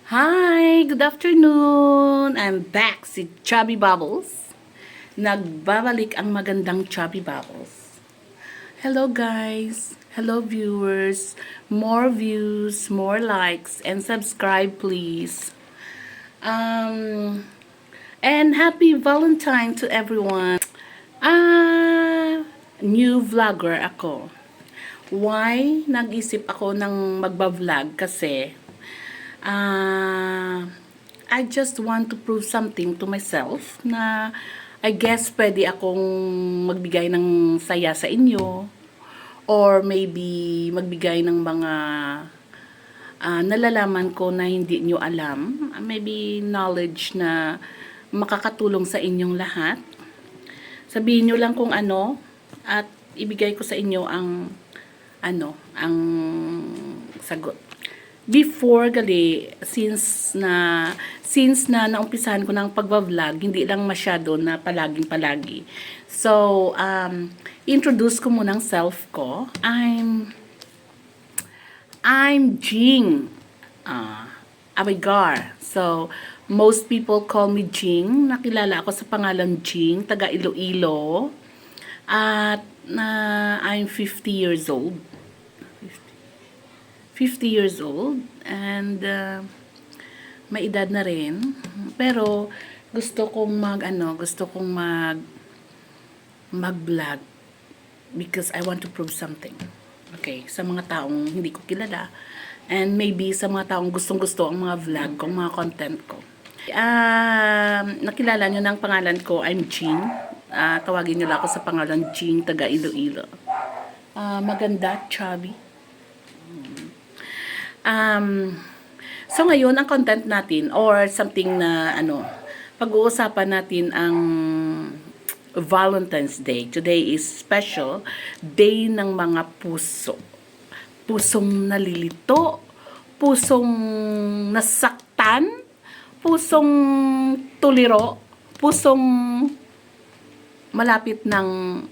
Hi! Good afternoon! I'm back, si Chubby Bubbles. Nagbabalik ang magandang Chubby Bubbles. Hello guys! Hello viewers! More views, more likes, and subscribe please. And happy Valentine to everyone. New vlogger ako. Why nag-isip ako ng magba-vlog? Kasi I just want to prove something to myself na I guess pwede akong magbigay ng saya sa inyo or maybe magbigay ng mga nalalaman ko na hindi nyo alam, maybe knowledge na makakatulong sa inyong lahat. Sabihin nyo lang kung ano at ibigay ko sa inyo ang sagot. Before gali, since na naumpisahan ko ng pagba-vlog, hindi lang masyado na palaging-palagi. So, introduce ko muna ang self ko. I'm Jing Abigar. So, most people call me Jing. Nakilala ako sa pangalan Jing, taga Iloilo. At I'm 50 years old. 50 years old and may edad na rin, pero gusto kong mag-vlog because I want to prove something. Okay, sa mga taong hindi ko kilala and maybe sa mga taong gustong-gusto ang mga vlog ko, mga content ko. Nakilala nyo ng pangalan ko, I'm Jing. Tawagin nyo lang ako sa pangalan Jing, taga Iloilo. Maganda, chubby. So ngayon, ang content natin or something na pag-uusapan natin ang Valentine's Day. Today is special day ng mga puso. Pusong nalilito, pusong nasaktan, pusong tuliro, pusong malapit ng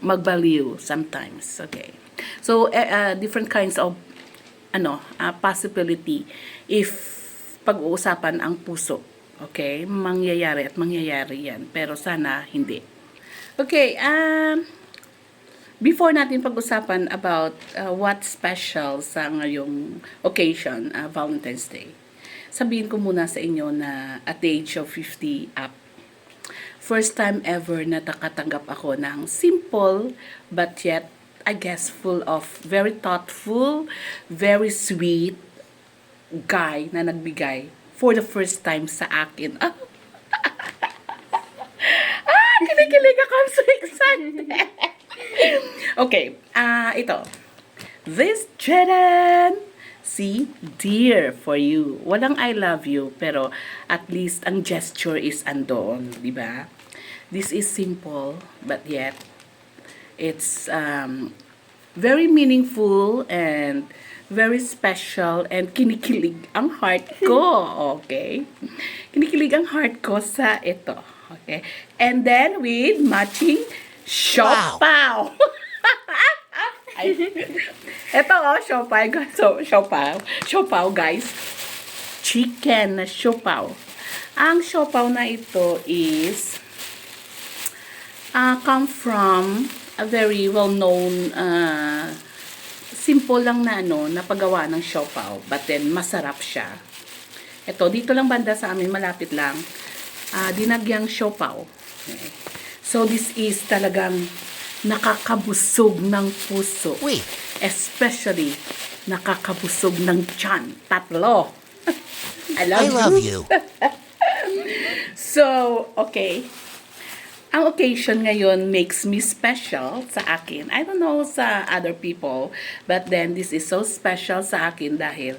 magbaliw sometimes. Okay. So, different kinds of possibility if pag-uusapan ang puso. Okay? Mangyayari at mangyayari yan. Pero sana hindi. Okay, before natin pag-usapan about what's special sa ngayong occasion, Valentine's Day, sabihin ko muna sa inyo na at the age of 50 up, first time ever na nakatanggap ako ng simple but yet I guess full of very thoughtful, very sweet guy na nagbigay for the first time sa akin. Kinikilig ako. I'm so excited. Okay, ito. This Jaden, see, dear for you. Walang I love you, pero at least ang gesture is andoon, di ba? This is simple, but yet it's very meaningful and very special and kinikilig ang heart ko. Okay? Kinikilig ang heart ko sa ito. Okay? And then with matching siopaw. Ito siopaw. So, siopaw guys. Chicken na siopaw. Ang siopaw na ito is come from a very well-known, simple lang na na paggawa ng siopaw, but then masarap siya. Ito, dito lang banda sa amin, malapit lang, dinagyang siopaw. Okay. So, this is talagang nakakabusog ng puso. Wait. Especially, nakakabusog ng tiyan. Tatlo. I love you. So, okay. Ang occasion ngayon makes me special sa akin. I don't know sa other people, but then this is so special sa akin dahil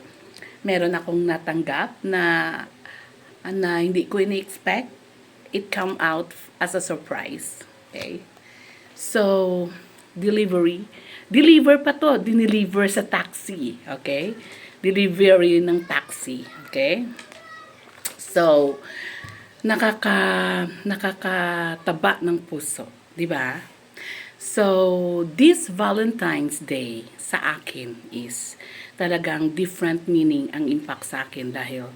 meron akong natanggap na hindi ko ini-expect. It come out as a surprise. Okay? So, deliver pa to. Dineliver sa taxi. Okay? Delivery ng taxi. Okay? So, nakakataba ng puso, di ba? So, this Valentine's Day sa akin is talagang different meaning ang impact sa akin dahil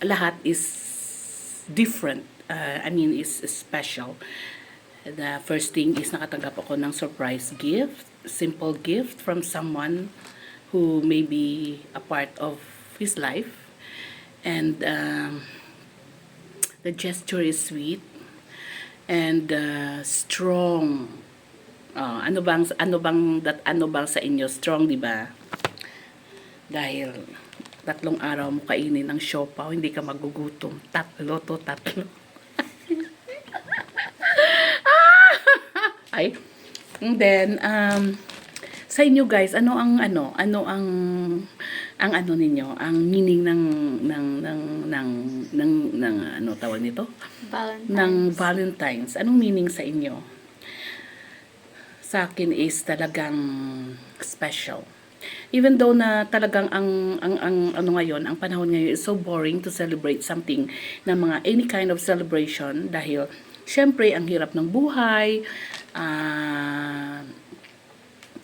lahat is different. I mean, is special. The first thing is nakatanggap ako ng surprise gift, simple gift from someone who may be a part of his life. And the gesture is sweet and strong. Ano bang sa inyo strong, di ba? Dahil 3 araw mo kainin ng siopaw, hindi ka magugutom. Tatlo. Ay. And then sa inyo guys, ano ang ninyo, ang meaning ng ano tawag nito? Valentine's. Ng Valentine's. Anong meaning sa inyo? Sa akin is talagang special. Even though na talagang ang ano ngayon, ang panahon ngayon is so boring to celebrate something na mga any kind of celebration dahil syempre ang hirap ng buhay,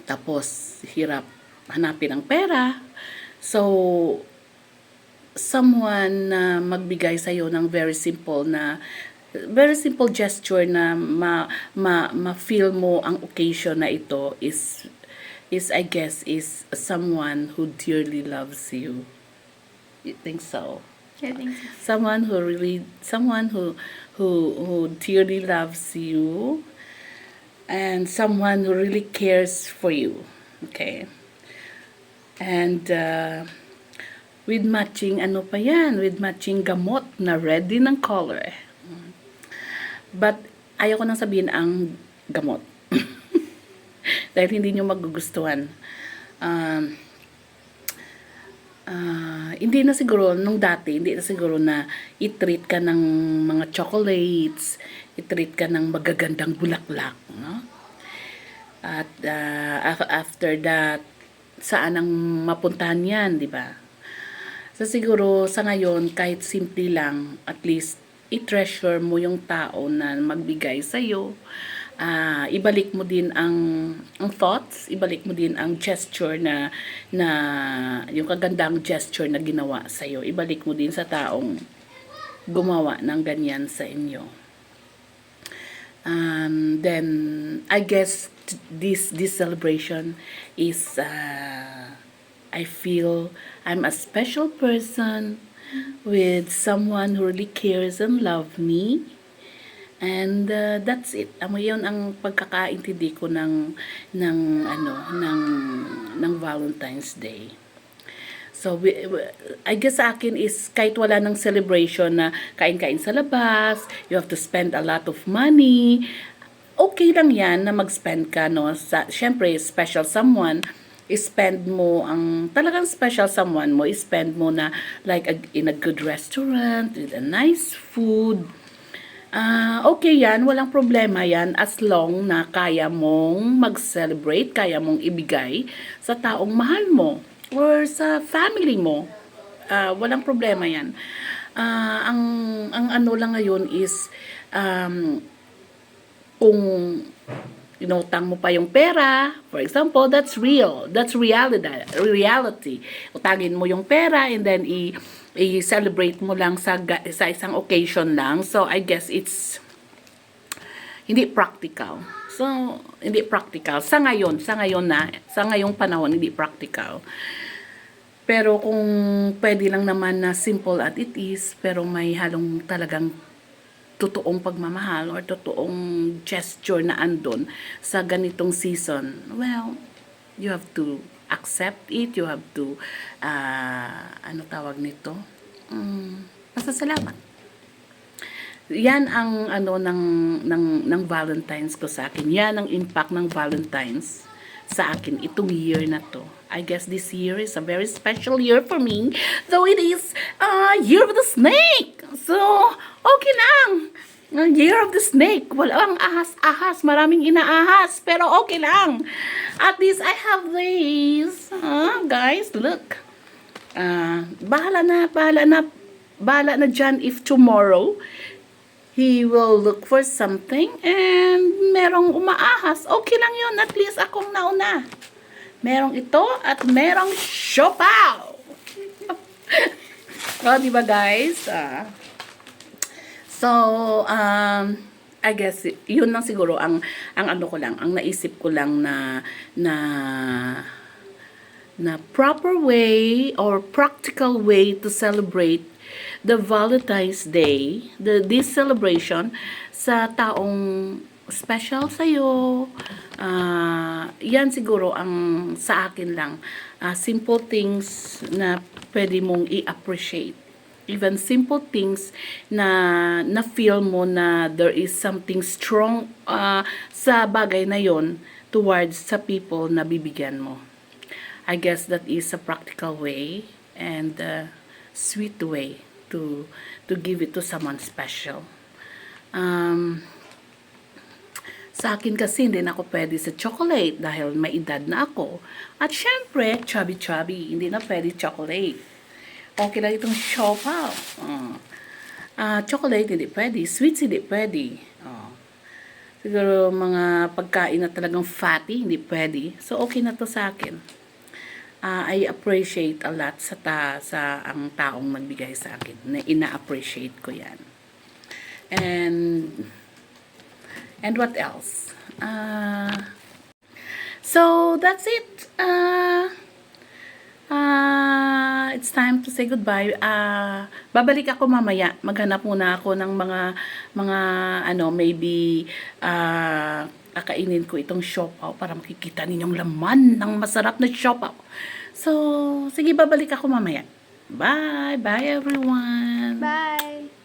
tapos hirap hanapin ang pera. So someone na magbigay sa iyo ng very simple gesture na ma-feel mo ang occasion na ito is I guess is someone who dearly loves you. You think so? I think so. Someone who dearly loves you and someone who really cares for you. Okay? And with matching with matching gamot na ready ng color. But ayoko nang sabihin ang gamot. Dahil hindi nyo magugustuhan. Hindi na siguro na i-treat ka ng mga chocolates, i-treat ka ng magagandang bulaklak, no? At after that, saan ang mapuntahan yan, di ba? So siguro sa ngayon, kahit simple lang, at least i-treasure mo yung tao na magbigay sa'yo. Ibalik mo din ang thoughts, ibalik mo din ang gesture na yung kagandang gesture na ginawa sa iyo. Ibalik mo din sa taong gumawa ng ganyan sa inyo. Then I guess this celebration is I feel I'm a special person with someone who really cares and love me. And that's it. Yun ang pagkakaintindi ko ng Valentine's Day. So I guess sa akin is kahit wala ng celebration na kain-kain sa labas, you have to spend a lot of money. Okay lang 'yan na mag-spend ka, no? Syempre special someone, spend mo ang talagang special someone mo, spend mo na like in a good restaurant with a nice food. Okay yan, walang problema yan as long na kaya mong mag-celebrate, kaya mong ibigay sa taong mahal mo or sa family mo. Walang problema yan. Ang ano lang ngayon is kung inutang mo pa yung pera, for example, that's real. That's reality. Utangin mo yung pera and then i-celebrate mo lang sa isang occasion lang. So, I guess it's hindi practical. So, hindi practical. Sa ngayong panahon, hindi practical. Pero kung pwede lang naman na simple at it is, pero may halong talagang totoong pagmamahal or totoong gesture na andon sa ganitong season, well, you have to accept it, you have to ano tawag nito? Pasasalamat. Yan ang ano ng Valentine's ko sa akin. Yan ang impact ng Valentine's sa akin itong year na to. I guess this year is a very special year for me, though it is year of the snake. So, okay lang. Year of the snake. Walang ahas-ahas. Maraming inaahas. Pero okay lang. At least I have this. Guys, look. Bahala na dyan if tomorrow he will look for something and merong umaahas. Okay lang yun. At least akong nauna. Merong ito at merong siopaw. Oh, di ba guys? So, I guess yun lang siguro ang ano ko lang, ang naisip ko lang na proper way or practical way to celebrate the Valentine's Day, this celebration sa taong special sa'yo. Yan siguro ang sa akin lang. Simple things na pwede mong i-appreciate. Even simple things na feel mo na there is something strong sa bagay na yon towards sa people na bibigyan mo. I guess that is a practical way and a sweet way to give it to someone special. Sa akin kasi hindi na ako pwede sa chocolate dahil may edad na ako. At syempre, chubby-chubby, hindi na pwede chocolate. Okay lang itong siopaw. Chocolate hindi pwede, sweets hindi pwede. Siguro mga pagkain na talagang fatty, hindi pwede. So okay na to sa akin. I appreciate a lot sa ang taong nagbigay sa akin. Ina-appreciate ko yan. And what else? So that's it. It's time to say goodbye. Babalik ako mamaya. Maghanap muna ako ng mga maybe kakainin ko itong siopaw para makikita ninyong laman ng masarap na siopaw. So, sige, babalik ako mamaya. Bye! Bye everyone! Bye!